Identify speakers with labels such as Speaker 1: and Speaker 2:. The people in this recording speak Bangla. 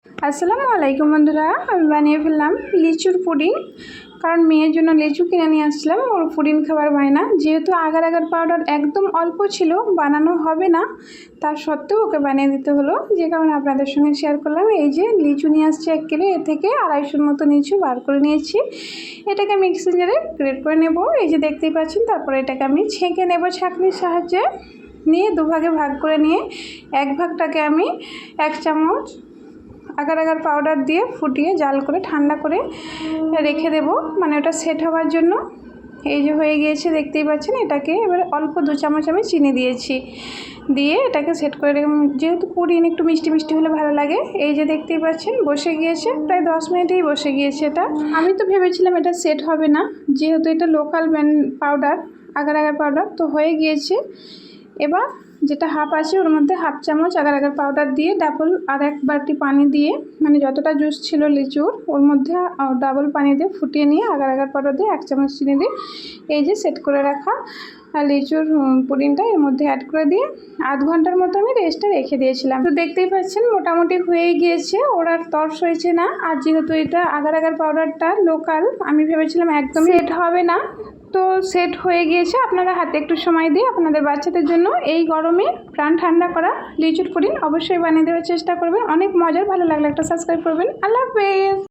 Speaker 1: আসসালামু আলাইকুম বন্ধুরা, আমি বানিয়ে ফেললাম লিচুর পুডিং। কারণ মেয়ের জন্য লিচু কিনে নিয়ে আসছিলাম, ওর পুডিং খাবার বায়না। যেহেতু আগার আগার পাউডার একদম অল্প ছিল, বানানো হবে না, তার সত্ত্বেও ওকে বানিয়ে দিতে হলো, যে কারণে আপনাদের সঙ্গে শেয়ার করলাম। এই যে লিচু নিয়ে আসছে 1 কিলো, এর থেকে 250 মতো লিচু বার করে নিয়েছি। এটাকে মিক্সিং জারে গ্রেট করে নেব, এই যে দেখতেই পাচ্ছেন। তারপরে এটাকে আমি ছেঁকে নেব ছাঁকনির সাহায্যে। নিয়ে দুভাগে ভাগ করে নিয়ে এক ভাগটাকে আমি 1 চামচ আগার আগার পাউডার দিয়ে ফুটিয়ে জাল করে ঠান্ডা করে রেখে দেব, মানে ওটা সেট হওয়ার জন্য। এই যে হয়ে গিয়েছে দেখতেই পাচ্ছেন। এটাকে এবারে অল্প 2 চামচ আমি চিনি দিয়েছি, দিয়ে এটাকে সেট করে রেখে, যেহেতু পুডিং একটু মিষ্টি মিষ্টি হলে ভালো লাগে। এই যে দেখতেই পাচ্ছেন বসে গিয়েছে, প্রায় 10 মিনিটেই বসে গিয়েছে এটা। আমি তো ভেবেছিলাম এটা সেট হবে না, যেহেতু এটা local powder, agar agar powder, তো হয়ে গিয়েছে। এবার যেটা হাফ আছে ওর মধ্যে 1/2 চামচ আগার আগার পাউডার দিয়ে ডাবল আর 1 বাটি পানি দিয়ে, মানে যতটা জুস ছিল লিচুর ওর মধ্যে ডাবল পানি দিয়ে ফুটিয়ে নিয়ে আগার আগার পাউডার দিয়ে 1 চামচ চিনি দিয়ে এই যে সেট করে রাখা লিচুর পুডিংটা এর মধ্যে অ্যাড করে দিয়ে আধ ঘন্টার মতো আমি রেস্টে রেখে দিয়েছিলাম। তো দেখতেই পাচ্ছেন মোটামুটি হয়ে গিয়েছে, ওর আর তর্স হয়েছে না। আর যেহেতু এটা আগার আগার পাউডারটা লোকাল, আমি ভেবেছিলাম একদম সেট হবে না, তো সেট হয়ে গিয়েছে। আপনারা হাতে একটু সময় দিয়ে আপনাদের বাচ্চাদের জন্য এই গরমে প্রাণ ঠান্ডা করা লিচুর পুডিং অবশ্যই বানিয়ে দেওয়ার চেষ্টা করবেন। অনেক মজার, ভালো লাগলে একটা সাবস্ক্রাইব করবেন। আল্লাহ হাফেজ।